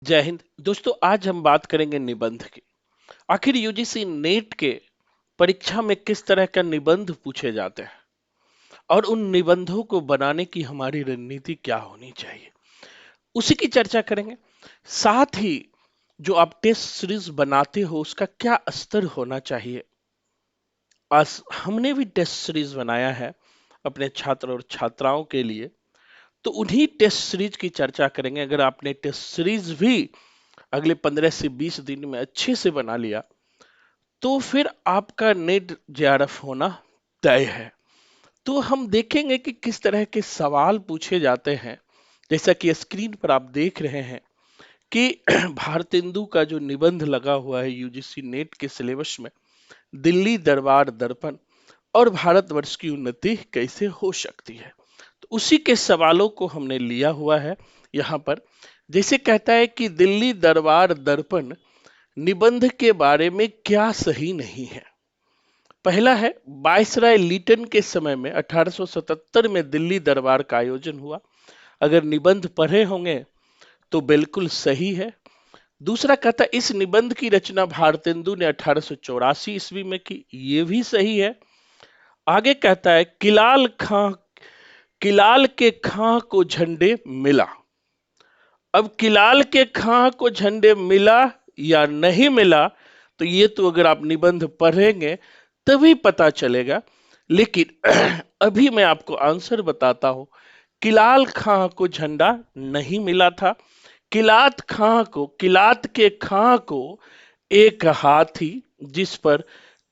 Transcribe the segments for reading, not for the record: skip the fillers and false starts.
जय हिंद दोस्तों। आज हम बात करेंगे निबंध की। आखिर यूजीसी नेट के परीक्षा में किस तरह का निबंध पूछे जाते हैं और उन निबंधों को बनाने की हमारी रणनीति क्या होनी चाहिए, उसी की चर्चा करेंगे। साथ ही जो आप टेस्ट सीरीज बनाते हो उसका क्या स्तर होना चाहिए। आज हमने भी टेस्ट सीरीज बनाया है अपने छात्र और छात्राओं के लिए, तो उन्हीं टेस्ट सीरीज की चर्चा करेंगे। अगर आपने टेस्ट सीरीज भी अगले 15 से 20 दिन में अच्छे से बना लिया तो फिर आपका नेट जेआरएफ होना तय है। तो हम देखेंगे कि किस तरह के सवाल पूछे जाते हैं। जैसा कि स्क्रीन पर आप देख रहे हैं कि भारतेंदु का जो निबंध लगा हुआ है यूजीसी नेट के सिलेबस में, दिल्ली दरबार दर्पण और भारतवर्ष की उन्नति कैसे हो सकती है, तो उसी के सवालों को हमने लिया हुआ है यहाँ पर। जैसे कहता है कि दिल्ली दरबार दर्पण निबंध के बारे में क्या सही नहीं है। पहला है, वायसराय लिटन के समय में 1877 में दिल्ली दरबार का आयोजन हुआ। अगर निबंध पढ़े होंगे तो बिल्कुल सही है। दूसरा कहता है इस निबंध की रचना भारतेंदु ने 1884 ईस्वी में की, ये भी सही है। आगे कहता है किलाल के खां को झंडे मिला। अब किलाल के खां को झंडे मिला या नहीं मिला, तो ये तो अगर आप निबंध पढ़ेंगे तभी पता चलेगा। लेकिन अभी मैं आपको आंसर बताता हूं। किलाल खां को झंडा नहीं मिला था। किलात के खां को एक हाथी जिस पर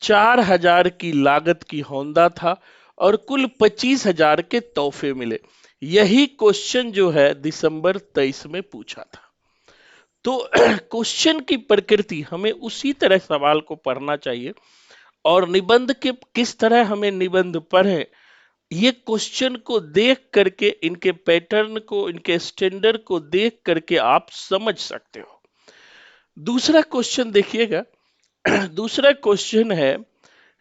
4,000 की लागत की होंदा था और कुल 25,000 के तोहफे मिले। यही क्वेश्चन जो है दिसंबर 23 में पूछा था। तो क्वेश्चन की प्रकृति हमें उसी तरह सवाल को पढ़ना चाहिए और निबंध के किस तरह हमें निबंध पढ़े, ये क्वेश्चन को देख करके, इनके पैटर्न को, इनके स्टैंडर्ड को देख करके आप समझ सकते हो। दूसरा क्वेश्चन देखिएगा। दूसरा क्वेश्चन है,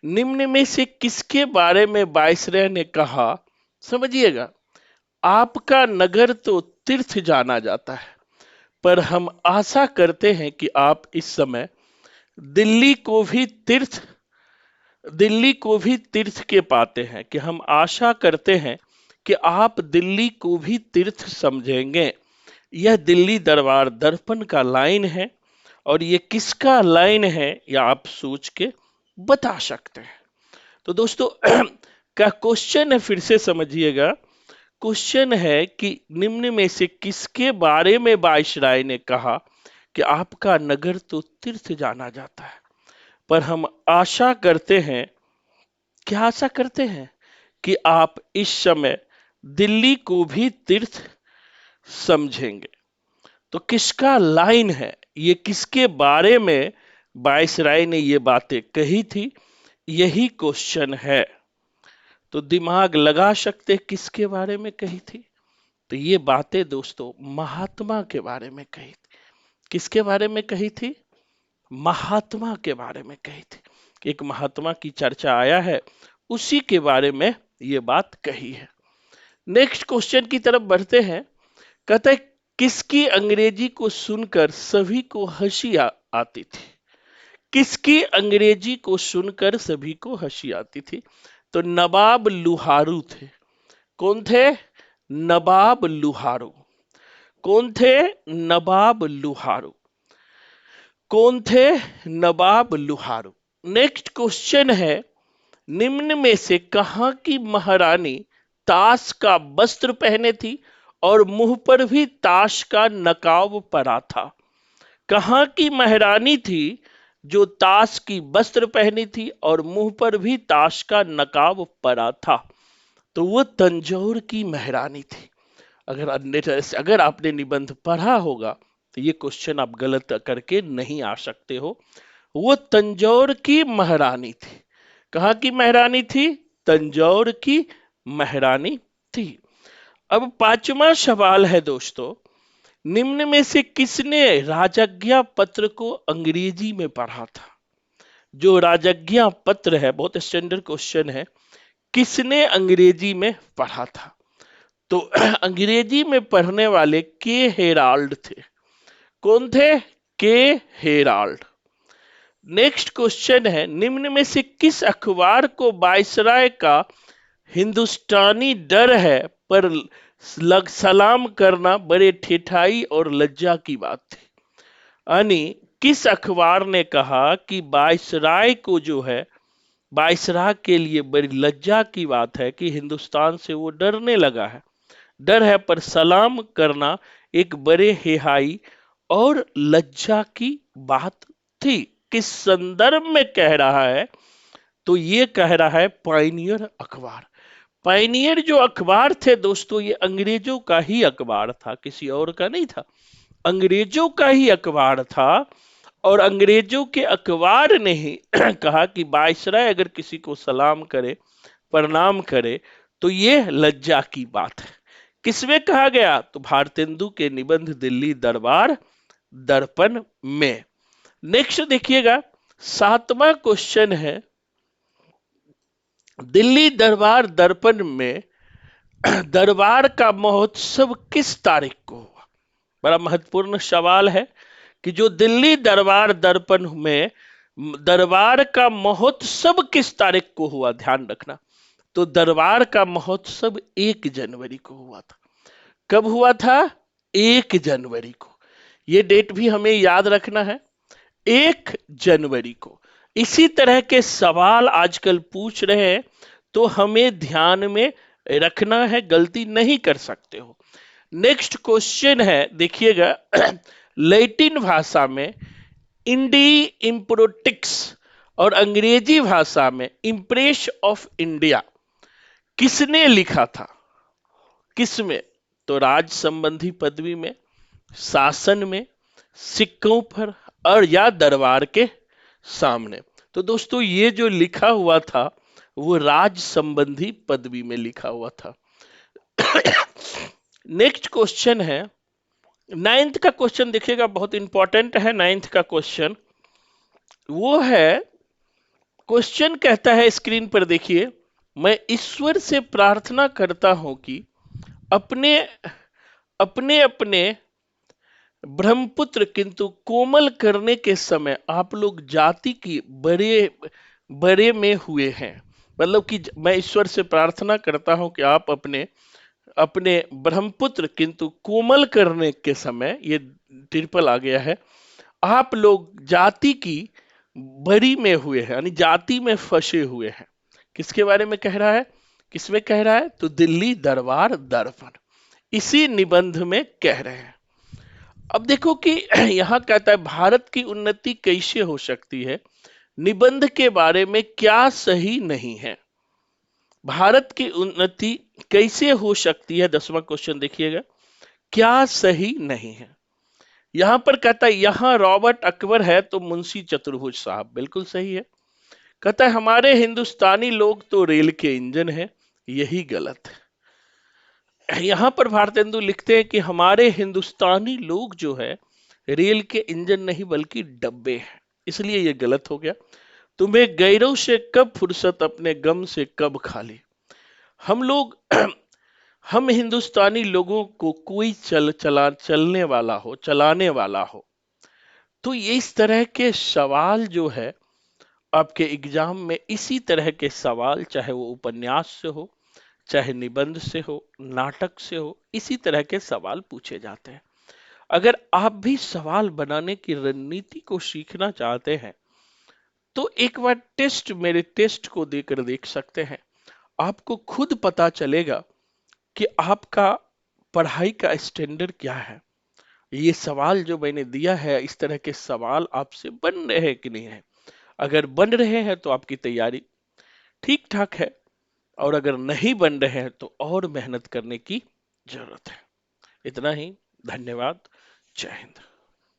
निम्न में से किसके बारे में वायसराय ने कहा, समझिएगा, आपका नगर तो तीर्थ जाना जाता है, पर हम आशा करते हैं कि आप इस समय दिल्ली को भी तीर्थ दिल्ली को भी तीर्थ के पाते हैं, कि हम आशा करते हैं कि आप दिल्ली को भी तीर्थ समझेंगे। यह दिल्ली दरबार दर्पण का लाइन है और ये किसका लाइन है या आप सोच के बता सकते हैं। तो दोस्तों का क्वेश्चन है, फिर से समझिएगा। क्वेश्चन है कि निम्न में से किसके बारे में वायसराय ने कहा कि आपका नगर तो तीर्थ जाना जाता है, पर हम आशा करते हैं, क्या आशा करते हैं, कि आप इस समय दिल्ली को भी तीर्थ समझेंगे। तो किसका लाइन है, ये किसके बारे में वायसराय ने ये बातें कही थी, यही क्वेश्चन है। तो दिमाग लगा सकते किसके बारे में कही थी। तो ये बातें दोस्तों महात्मा के बारे में कही थी। किसके बारे में कही थी? महात्मा के बारे में कही थी। एक महात्मा की चर्चा आया है, उसी के बारे में ये बात कही है। नेक्स्ट क्वेश्चन की तरफ बढ़ते हैं। कहता है किसकी अंग्रेजी को सुनकर सभी को हंसी आती थी। किसकी अंग्रेजी को सुनकर सभी को हंसी आती थी? तो नवाब लुहारू थे। कौन थे? नवाब लुहारू। कौन थे? नवाब लुहारू। कौन थे? नवाब लुहारू। नेक्स्ट क्वेश्चन है, निम्न में से कहां की महारानी ताश का वस्त्र पहने थी और मुंह पर भी ताश का नकाब पड़ा था? कहां की महारानी थी जो ताश की वस्त्र पहनी थी और मुंह पर भी ताश का नकाब पड़ा था? तो वो तंजौर की महारानी थी। अगर अन्य तरह से अगर आपने निबंध पढ़ा होगा तो ये क्वेश्चन आप गलत करके नहीं आ सकते हो। वो तंजौर की महारानी थी। कहाँ की महारानी थी? तंजौर की महारानी थी। अब पांचवा सवाल है दोस्तों, निम्न में से किसने राजज्ञा पत्र को अंग्रेजी में पढ़ा था? जो राजज्ञा पत्र है, बहुत स्टैंडर्ड क्वेश्चन है, किसने अंग्रेजी में पढ़ा था? तो अंग्रेजी में पढ़ने वाले के हेराल्ड थे। कौन थे? के हेराल्ड। नेक्स्ट क्वेश्चन है, निम्न में से किस अखबार को वायसराय का हिंदुस्तानी डर है पर सलाम करना बड़े ठेठाई और लज्जा की बात थी? यानी किस अखबार ने कहा कि वायसराय को जो है, वायसराय के लिए बड़ी लज्जा की बात है कि हिंदुस्तान से वो डरने लगा है, डर है पर सलाम करना एक बड़े हेहाई और लज्जा की बात थी? किस संदर्भ में कह रहा है? तो ये कह रहा है पायनियर अखबार। पायनियर जो अखबार थे दोस्तों, ये अंग्रेजों का ही अखबार था, किसी और का नहीं था, अंग्रेजों का ही अखबार था। और अंग्रेजों के अखबार ने ही कहा कि वायसराय अगर किसी को सलाम करे, प्रणाम करे, तो ये लज्जा की बात है। किसमें कहा गया? तो भारतेंदु के निबंध दिल्ली दरबार दर्पण में। नेक्स्ट देखिएगा, 7वां क्वेश्चन है, दिल्ली दरबार दर्पण में दरबार का महोत्सव किस तारीख को हुआ? बड़ा महत्वपूर्ण सवाल है कि जो दिल्ली दरबार दर्पण में दरबार का महोत्सव किस तारीख को हुआ, ध्यान रखना। तो दरबार का महोत्सव 1 जनवरी को हुआ था। कब हुआ था? 1 जनवरी को। ये डेट भी हमें याद रखना है, 1 जनवरी को। इसी तरह के सवाल आजकल पूछ रहे हैं, तो हमें ध्यान में रखना है, गलती नहीं कर सकते हो। नेक्स्ट क्वेश्चन है, देखिएगा लैटिन भाषा में इंडी इम्प्रोटिक्स और अंग्रेजी भाषा में इम्प्रेस ऑफ इंडिया किसने लिखा था? किसमें? तो राज संबंधी पदवी में, शासन में, सिक्कों पर, और या दरबार के सामने। तो दोस्तों ये जो लिखा हुआ था वो राज संबंधी पदवी में लिखा हुआ था। नेक्स्ट क्वेश्चन है, 9th का क्वेश्चन देखिएगा, बहुत इंपॉर्टेंट है 9th का क्वेश्चन। वो है, क्वेश्चन कहता है, स्क्रीन पर देखिए, मैं ईश्वर से प्रार्थना करता हूं कि अपने अपने अपने ब्रह्मपुत्र किंतु कोमल करने के समय आप लोग जाति की बड़े बड़े में हुए हैं। मतलब कि मैं ईश्वर से प्रार्थना करता हूं कि आप अपने अपने ब्रह्मपुत्र किंतु कोमल करने के समय, ये ट्रिपल आ गया है, आप लोग जाति की बड़ी में हुए हैं, यानी जाति में फंसे हुए हैं। किसके बारे में कह रहा है? किसमें कह रहा है? तो दिल्ली दरबार दर्पण, इसी निबंध में कह रहे हैं। अब देखो कि यहां कहता है भारत की उन्नति कैसे हो सकती है, निबंध के बारे में क्या सही नहीं है। भारत की उन्नति कैसे हो सकती है, 10वां क्वेश्चन देखिएगा, क्या सही नहीं है। यहां पर कहता है यहां रॉबर्ट अकबर है तो मुंशी चतुर्भुज साहब, बिल्कुल सही है। कहता है हमारे हिंदुस्तानी लोग तो रेल के इंजन हैं, यही गलत है। यहां पर भारतेंदु लिखते हैं कि हमारे हिंदुस्तानी लोग जो है रेल के इंजन नहीं बल्कि डब्बे हैं, इसलिए ये गलत हो गया। तुम्हें गैरों से कब फुर्सत, अपने गम से कब खाली। हम लोग हम हिंदुस्तानी लोगों को कोई चलने वाला हो, चलाने वाला हो। तो ये इस तरह के सवाल जो है आपके एग्जाम में, इसी तरह के सवाल, चाहे वो उपन्यास से हो, चाहे निबंध से हो, नाटक से हो, इसी तरह के सवाल पूछे जाते हैं। अगर आप भी सवाल बनाने की रणनीति को सीखना चाहते हैं तो एक बार मेरे टेस्ट को देकर देख सकते हैं। आपको खुद पता चलेगा कि आपका पढ़ाई का स्टैंडर्ड क्या है। ये सवाल जो मैंने दिया है, इस तरह के सवाल आपसे बन रहे हैं कि नहीं है। अगर बन रहे हैं तो आपकी तैयारी ठीक ठाक है, और अगर नहीं बन रहे हैं तो और मेहनत करने की जरूरत है। इतना ही, धन्यवाद, जय हिंद।